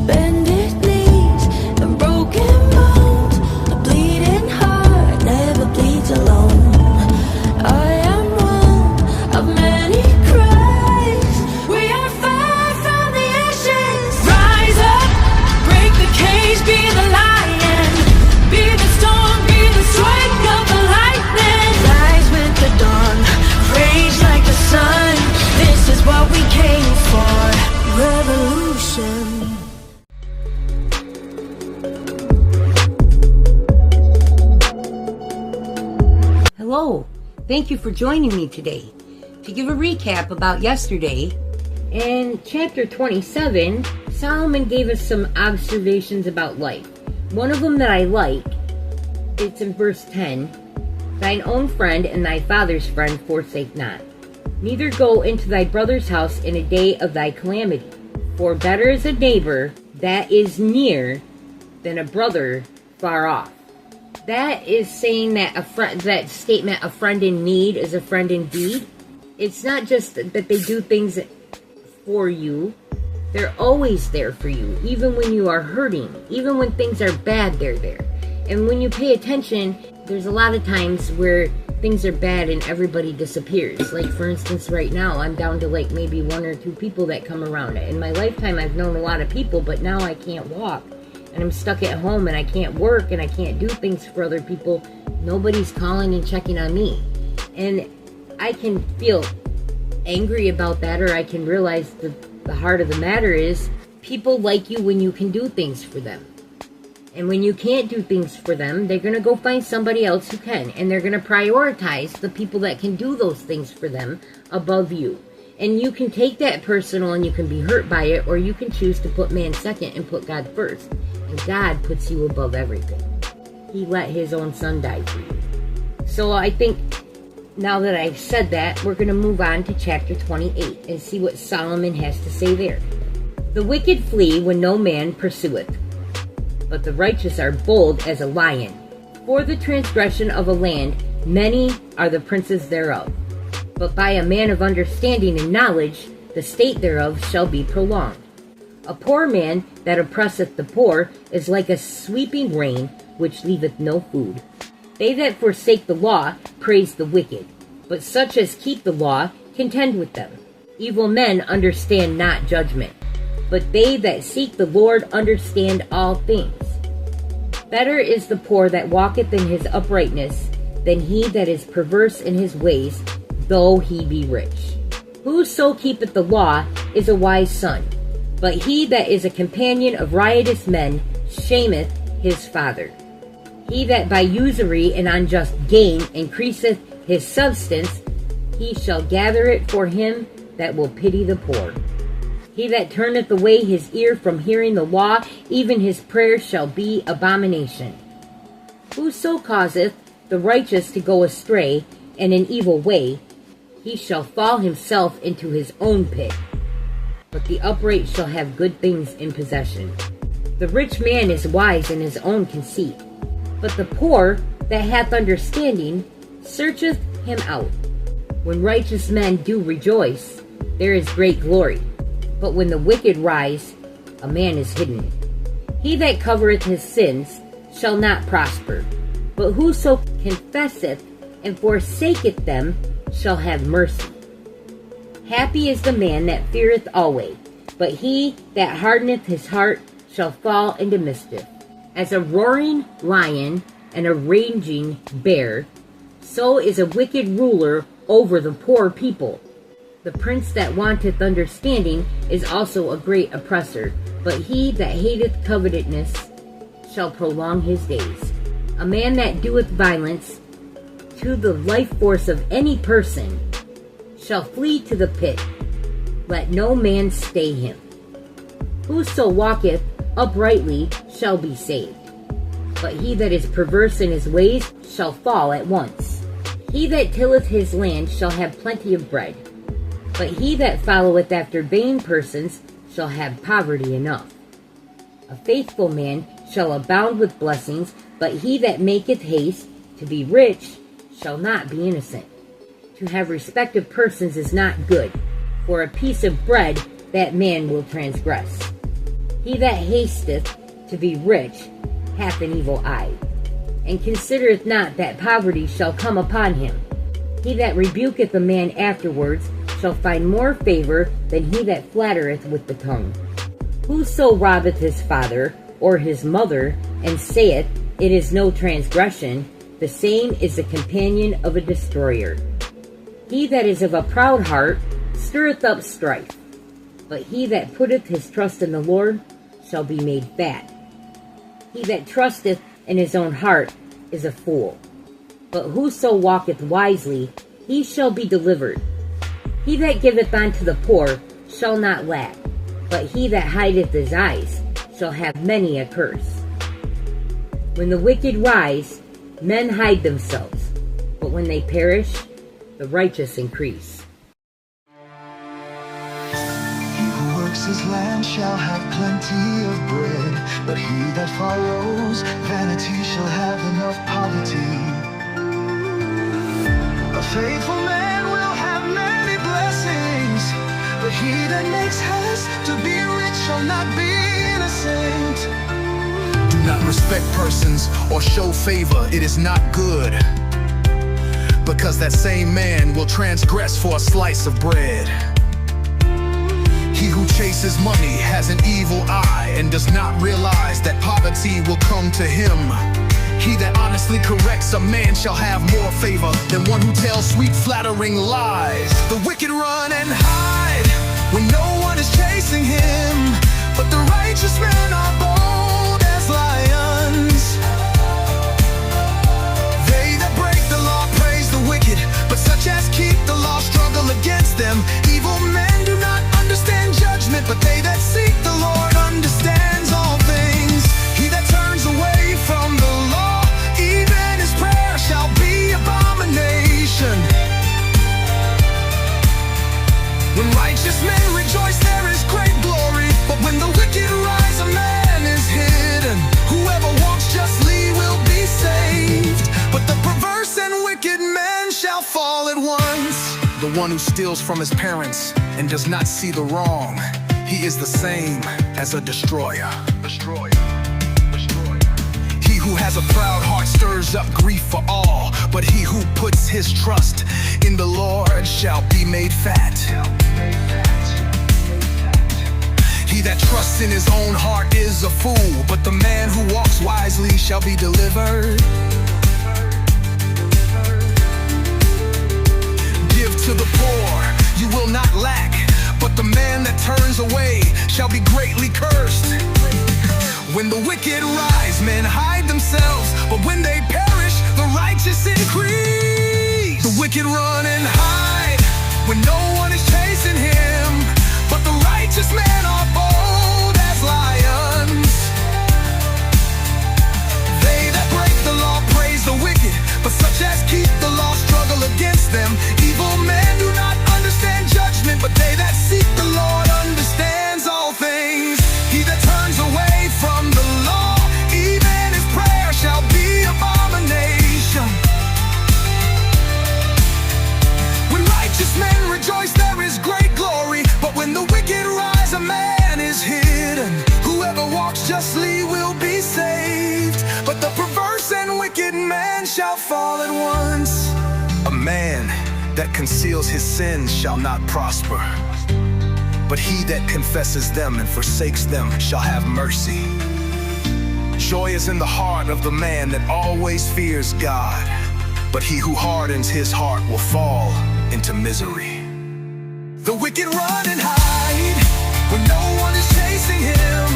bended knees and broken bones. A bleeding heart never bleeds alone. I am one of many cries. We are far from the ashes. Rise up, break the cage, be the lion, be the storm, be the strike of the lightning. Rise with the dawn, rage like the sun. This is what we came for. Revolution. Hello, thank you for joining me today. To give a recap about yesterday, in chapter 27, Solomon gave us some observations about life. One of them that I like, it's in verse 10, thine own friend and thy father's friend forsake not. Neither go into thy brother's house in a day of thy calamity. For better is a neighbor that is near than a brother far off. That is saying that that statement, a friend in need is a friend indeed. It's not just that they do things for you. They're always there for you, even when you are hurting, even when things are bad, they're there. And when you pay attention, there's a lot of times where things are bad and everybody disappears. Like, for instance, right now, I'm down to like maybe 1 or 2 people that come around. In my lifetime, I've known a lot of people, but now I can't walk. And I'm stuck at home and I can't work and I can't do things for other people. Nobody's calling and checking on me. And I can feel angry about that, or I can realize the heart of the matter is people like you when you can do things for them. And when you can't do things for them, they're going to go find somebody else who can. And they're going to prioritize the people that can do those things for them above you. And you can take that personal and you can be hurt by it, or you can choose to put man second and put God first. And God puts you above everything. He let his own son die for you. So I think now that I've said that, we're going to move on to chapter 28 and see what Solomon has to say there. The wicked flee when no man pursueth, but the righteous are bold as a lion. For the transgression of a land, many are the princes thereof. But by a man of understanding and knowledge, the state thereof shall be prolonged. A poor man that oppresseth the poor is like a sweeping rain, which leaveth no food. They that forsake the law praise the wicked, but such as keep the law contend with them. Evil men understand not judgment, but they that seek the Lord understand all things. Better is the poor that walketh in his uprightness than he that is perverse in his ways, though he be rich. Whoso keepeth the law is a wise son, but he that is a companion of riotous men shameth his father. He that by usury and unjust gain increaseth his substance, he shall gather it for him that will pity the poor. He that turneth away his ear from hearing the law, even his prayer shall be abomination. Whoso causeth the righteous to go astray in an evil way, he shall fall himself into his own pit. But the upright shall have good things in possession. The rich man is wise in his own conceit, but the poor that hath understanding searcheth him out. When righteous men do rejoice, there is great glory. But when the wicked rise, a man is hidden. He that covereth his sins shall not prosper, but whoso confesseth and forsaketh them shall have mercy. Happy is the man that feareth always, but he that hardeneth his heart shall fall into mischief. As a roaring lion and a raging bear, so is a wicked ruler over the poor people. The prince that wanteth understanding is also a great oppressor, but he that hateth covetousness shall prolong his days. A man that doeth violence to the life force of any person shall flee to the pit. Let no man stay him. Whoso walketh uprightly shall be saved, but he that is perverse in his ways shall fall at once. He that tilleth his land shall have plenty of bread, but he that followeth after vain persons shall have poverty enough. A faithful man shall abound with blessings, but he that maketh haste to be rich shall not be innocent. To have respect of persons is not good, for a piece of bread that man will transgress. He that hasteth to be rich hath an evil eye, and considereth not that poverty shall come upon him. He that rebuketh a man afterwards shall find more favor than he that flattereth with the tongue. Whoso robbeth his father or his mother, and saith, It is no transgression, the same is the companion of a destroyer. He that is of a proud heart stirreth up strife, but he that putteth his trust in the Lord shall be made fat. He that trusteth in his own heart is a fool, but whoso walketh wisely, he shall be delivered. He that giveth unto the poor shall not lack, but he that hideth his eyes shall have many a curse. When the wicked rise, men hide themselves, but when they perish, the righteous increase. He who works his land shall have plenty of bread, but he that follows vanity shall have enough poverty. A faithful man will have many blessings, but he that makes haste to be rich shall not be innocent. Do not respect persons or show favor, it is not good, because that same man will transgress for a slice of bread. He who chases money has an evil eye and does not realize that poverty will come to him. He that honestly corrects a man shall have more favor than one who tells sweet flattering lies. The wicked run and hide when no one is chasing him, but the righteous men are bold as lions. They that break the law praise the wicked, but such as keep the law struggle against them. Evil men do not understand judgment, but they that seek the Lord understands all things. He that turns away from the law, even his prayer shall be abomination. When righteous men rejoice, there is great glory, but when the wicked rise, a man is hidden. Whoever walks justly will be saved, but the perverse and wicked men shall fall at once. The one who steals from his parents and does not see the wrong, he is the same as a destroyer. He who has a proud heart stirs up grief for all, but he who puts his trust in the Lord shall be made fat. He that trusts in his own heart is a fool, but the man who walks wisely shall be delivered. Give to the poor, you will not lack, but the man that turns away shall be greatly cursed. When the wicked rise, men hide themselves, but when they perish, the righteous increase. The wicked run and hide when no one is chasing him, but the righteous men are bold as lions. They that break the law praise the wicked, but such as keep the law struggle against them. Evil men do not understand judgment, but they that seek the Lord understands all things. He that turns away from the law, even his prayer shall be abomination. When righteous men rejoice, there is great glory, but when the wicked rise, a man is hidden. Whoever walks justly will be saved, but the perverse and wicked man shall fall at once. A man that conceals his sins shall not prosper, but he that confesses them and forsakes them shall have mercy. Joy is in the heart of the man that always fears God, but he who hardens his heart will fall into misery. The wicked run and hide when no one is chasing him,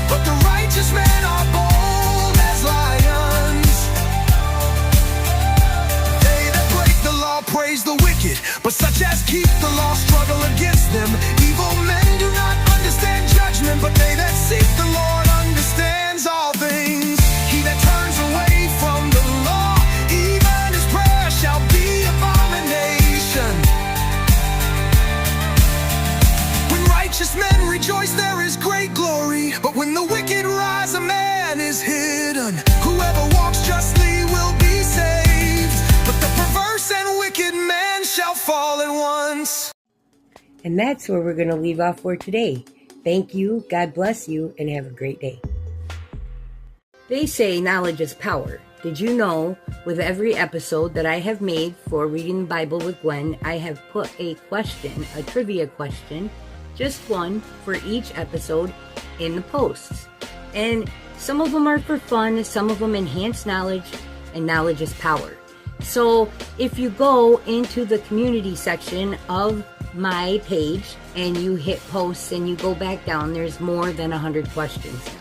but the righteous men are bold as lions. They that break the law praise the wicked, but such as keep the law struggle against them. Evil men do not understand judgment, but they that seek the Lord understands all things. He that turns away from the law, even his prayer shall be abomination. When righteous men rejoice, there is great glory, but when the wicked rise, a man is hidden. Whoever walks justly will be saved, but the perverse and wicked man shall fall at once. And that's where we're going to leave off for today. Thank you, God bless you, and have a great day. They say knowledge is power. Did you know with every episode that I have made for Reading the Bible with Gwen, I have put a question, a trivia question, just one for each episode in the posts. And some of them are for fun, some of them enhance knowledge, and knowledge is power. So if you go into the community section of my page and you hit posts and you go back down, there's more than 100 questions now.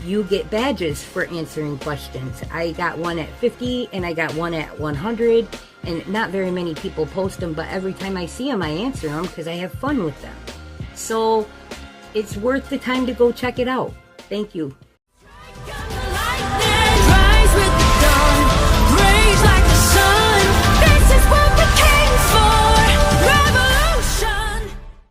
You get badges for answering questions. I got one at 50 and I got one at 100, and not very many people post them, but every time I see them I answer them because I have fun with them. So it's worth the time to go check it out. Thank you.